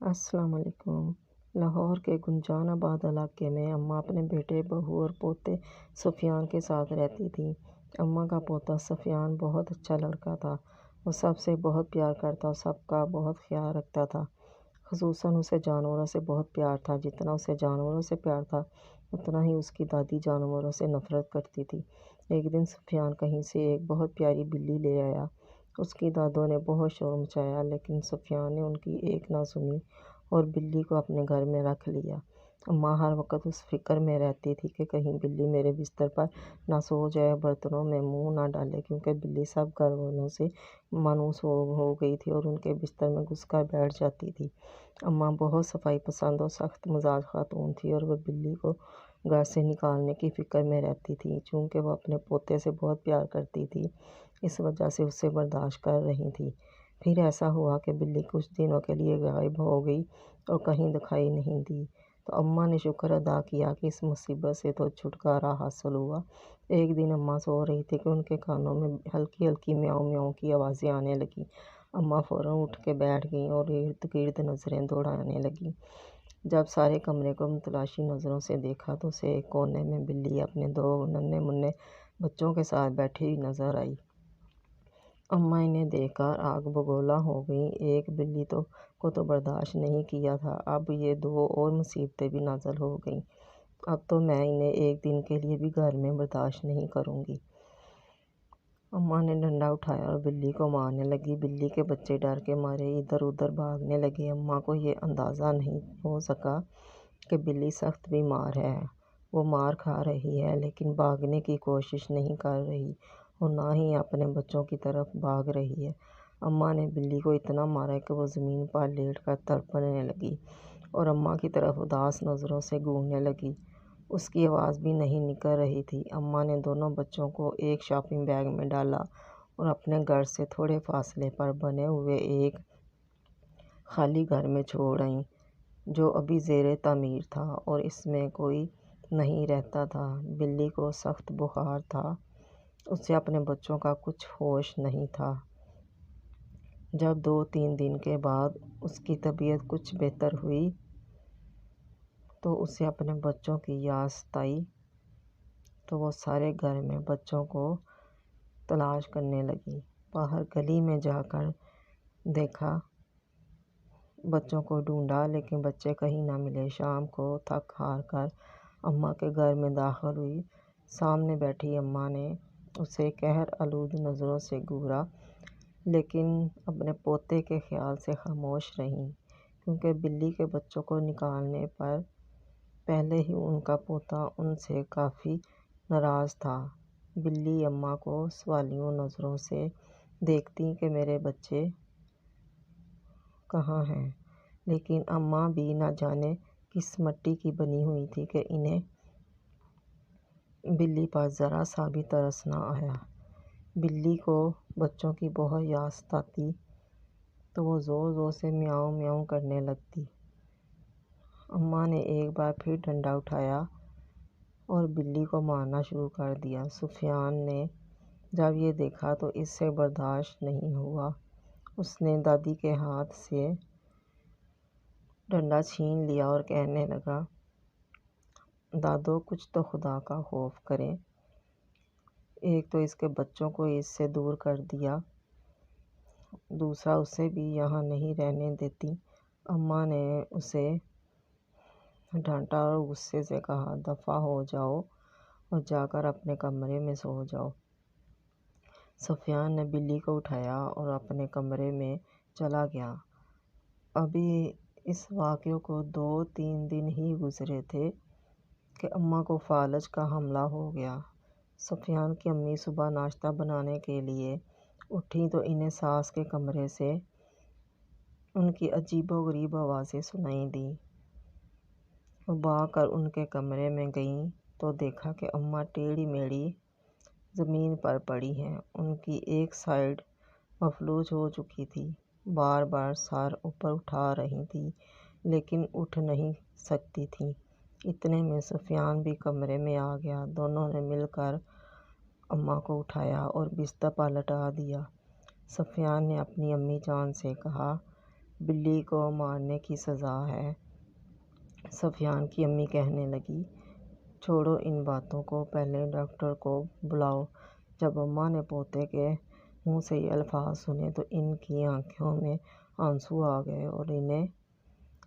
السلام علیکم۔ لاہور کے گنجان آباد علاقے میں اماں اپنے بیٹے، بہو اور پوتے سفیان کے ساتھ رہتی تھیں۔ اماں کا پوتا سفیان بہت اچھا لڑکا تھا۔ وہ سب سے بہت پیار کرتا اور سب کا بہت خیال رکھتا تھا۔ خصوصاً اسے جانوروں سے بہت پیار تھا۔ جتنا اسے جانوروں سے پیار تھا اتنا ہی اس کی دادی جانوروں سے نفرت کرتی تھی۔ ایک دن سفیان کہیں سے ایک بہت پیاری بلی لے آیا۔ اس کی دادوں نے بہت شور مچایا لیکن سفیان نے ان کی ایک نہ سنی اور بلی کو اپنے گھر میں رکھ لیا۔ اماں ہر وقت اس فکر میں رہتی تھی کہ کہیں بلی میرے بستر پر نہ سو جائے، برتنوں میں منہ نہ ڈالے، کیونکہ بلی سب گھر والوں سے مانوس ہو گئی تھی اور ان کے بستر میں گھس کر بیٹھ جاتی تھی۔ اماں بہت صفائی پسند اور سخت مزاج خاتون تھی اور وہ بلی کو گھر سے نکالنے کی فکر میں رہتی تھی۔ چونکہ وہ اپنے پوتے سے بہت پیار کرتی تھی، اس وجہ سے اسے برداشت کر رہی تھی۔ پھر ایسا ہوا کہ بلی کچھ دنوں کے لیے غائب ہو گئی اور کہیں دکھائی نہیں دی، تو اماں نے شکر ادا کیا کہ اس مصیبت سے تو چھٹکارا حاصل ہوا۔ ایک دن اماں سو رہی تھی کہ ان کے کانوں میں ہلکی ہلکی میاؤں میاؤں کی آوازیں آنے لگیں۔ اماں فوراً اٹھ کے بیٹھ گئیں اور ارد گرد نظریں دوڑانے لگیں۔ جب سارے کمرے کو متلاشی نظروں سے دیکھا تو اسے ایک کونے میں بلی اپنے 2 ننھے منھے بچوں کے ساتھ بیٹھی ہوئی نظر آئی۔ اماں انہیں دیکھ کر آگ بگولا ہو گئیں۔ ایک بلی کو تو برداشت نہیں کیا تھا، اب یہ 2 اور مصیبتیں بھی نازل ہو گئیں۔ اب تو میں انہیں ایک دن کے لیے بھی گھر میں برداشت نہیں کروں گی۔ اماں نے ڈنڈا اٹھایا اور بلی کو مارنے لگی۔ بلی کے بچے ڈر کے مارے ادھر ادھر بھاگنے لگے۔ اماں کو یہ اندازہ نہیں ہو سکا کہ بلی سخت بیمار ہے۔ وہ مار کھا رہی ہے لیکن بھاگنے کی کوشش نہیں کر رہی اور نہ ہی اپنے بچوں کی طرف بھاگ رہی ہے۔ اماں نے بلی کو اتنا مارا کہ وہ زمین پر لیٹ کر تڑپنے لگی اور اماں کی طرف اداس نظروں سے گھورنے لگی۔ اس کی آواز بھی نہیں نکل رہی تھی۔ اماں نے دونوں بچوں کو ایک شاپنگ بیگ میں ڈالا اور اپنے گھر سے تھوڑے فاصلے پر بنے ہوئے ایک خالی گھر میں چھوڑ آئیں، جو ابھی زیر تعمیر تھا اور اس میں کوئی نہیں رہتا تھا۔ بلی کو سخت بخار تھا، اسے اپنے بچوں کا کچھ ہوش نہیں تھا۔ جب 2-3 دن کے بعد اس کی طبیعت کچھ بہتر ہوئی تو اسے اپنے بچوں کی یاد ستائی، تو وہ سارے گھر میں بچوں کو تلاش کرنے لگی۔ باہر گلی میں جا کر دیکھا، بچوں کو ڈھونڈا لیکن بچے کہیں نہ ملے۔ شام کو تھک ہار کر اماں کے گھر میں داخل ہوئی۔ سامنے بیٹھی اماں نے اسے قہر آلود نظروں سے گھورا لیکن اپنے پوتے کے خیال سے خاموش رہیں، کیونکہ بلی کے بچوں کو نکالنے پر پہلے ہی ان کا پوتا ان سے کافی ناراض تھا۔ بلی اماں کو سوالیوں نظروں سے دیکھتی کہ میرے بچے کہاں ہیں، لیکن اماں بھی نہ جانے کس مٹی کی بنی ہوئی تھی کہ انہیں بلی پر ذرا سا بھی ترس نہ آیا۔ بلی کو بچوں کی بہت یاد ستاتی تو وہ زور زور سے میاؤں میاؤں کرنے لگتی۔ اماں نے ایک بار پھر ڈنڈا اٹھایا اور بلی کو مارنا شروع کر دیا۔ سفیان نے جب یہ دیکھا تو اس سے برداشت نہیں ہوا۔ اس نے دادی کے ہاتھ سے ڈنڈا چھین لیا اور کہنے لگا، دادو کچھ تو خدا کا خوف کریں، ایک تو اس کے بچوں کو اس سے دور کر دیا، دوسرا اسے بھی یہاں نہیں رہنے دیتی۔ اماں نے اسے ڈانٹا اور غصے سے کہا، دفع ہو جاؤ اور جا کر اپنے کمرے میں سو جاؤ۔ سفیان نے بلی کو اٹھایا اور اپنے کمرے میں چلا گیا۔ ابھی اس واقعے کو 2-3 دن ہی گزرے تھے کہ اماں کو فالج کا حملہ ہو گیا۔ سفیان کی امی صبح ناشتہ بنانے کے لیے اٹھیں تو انہیں ساس کے کمرے سے ان کی عجیب و غریب آوازیں سنائی دیں۔ وہ بھاگ کر ان کے کمرے میں گئیں تو دیکھا کہ اماں ٹیڑھی میڑھی زمین پر پڑی ہیں۔ ان کی ایک سائیڈ مفلوج ہو چکی تھی، بار بار سر اوپر اٹھا رہی تھیں لیکن اٹھ نہیں سکتی تھیں۔ اتنے میں سفیان بھی کمرے میں آ گیا۔ دونوں نے مل کر اماں کو اٹھایا اور بستر پر لٹا دیا۔ سفیان نے اپنی امی جان سے کہا، بلی کو مارنے کی سزا ہے۔ سفیان کی امی کہنے لگی، چھوڑو ان باتوں کو، پہلے ڈاکٹر کو بلاؤ۔ جب اماں نے پوتے کے منہ سے یہ الفاظ سنے تو ان کی آنکھوں میں آنسو آ گئے اور انہیں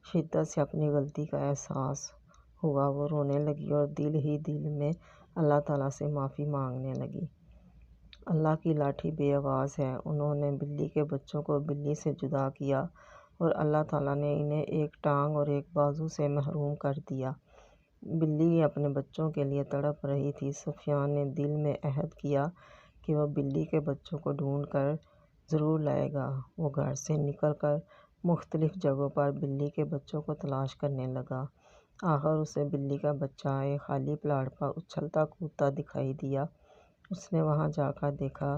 شدت سے اپنی غلطی کا احساس ہوا۔ وہ رونے لگی اور دل ہی دل میں اللہ تعالیٰ سے معافی مانگنے لگی۔ اللہ کی لاٹھی بے آواز ہے، انہوں نے بلی کے بچوں کو بلی سے جدا کیا اور اللہ تعالیٰ نے انہیں ایک ٹانگ اور ایک بازو سے محروم کر دیا۔ بلی اپنے بچوں کے لیے تڑپ رہی تھی۔ سفیان نے دل میں عہد کیا کہ وہ بلی کے بچوں کو ڈھونڈ کر ضرور لائے گا۔ وہ گھر سے نکل کر مختلف جگہوں پر بلی کے بچوں کو تلاش کرنے لگا۔ آخر اسے بلی کا بچہ ایک خالی پلاٹ پر اچھلتا کودتا دکھائی دیا۔ اس نے وہاں جا کر دیکھا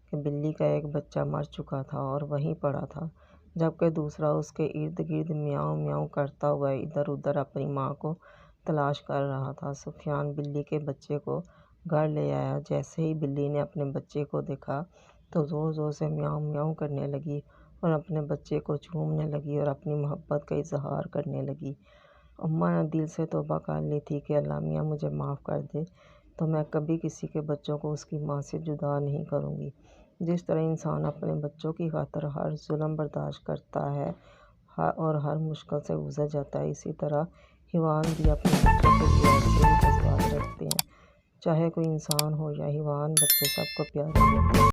کہ بلی کا ایک بچہ مر چکا تھا اور وہیں پڑا تھا، جبکہ دوسرا اس کے ارد گرد میاؤں میاؤں کرتا ہوا ادھر ادھر اپنی ماں کو تلاش کر رہا تھا۔ سفیان بلی کے بچے کو گھر لے آیا۔ جیسے ہی بلی نے اپنے بچے کو دیکھا تو زور زور سے میاؤں میاؤں کرنے لگی اور اپنے بچے کو چومنے لگی اور اپنی محبت کا اظہار کرنے لگی۔ اماں نے دل سے توبہ کر لی تھی کہ اللہ میاں مجھے معاف کر دے، تو میں کبھی کسی کے بچوں کو اس کی ماں سے جدا نہیں کروں گی۔ جس طرح انسان اپنے بچوں کی خاطر ہر ظلم برداشت کرتا ہے اور ہر مشکل سے گزر جاتا ہے، اسی طرح حیوان بھی اپنے بچوں کے لیے ایسے ہی جذبات رکھتے ہیں۔ چاہے کوئی انسان ہو یا حیوان، بچے سب کو پیارے ہوتے ہیں۔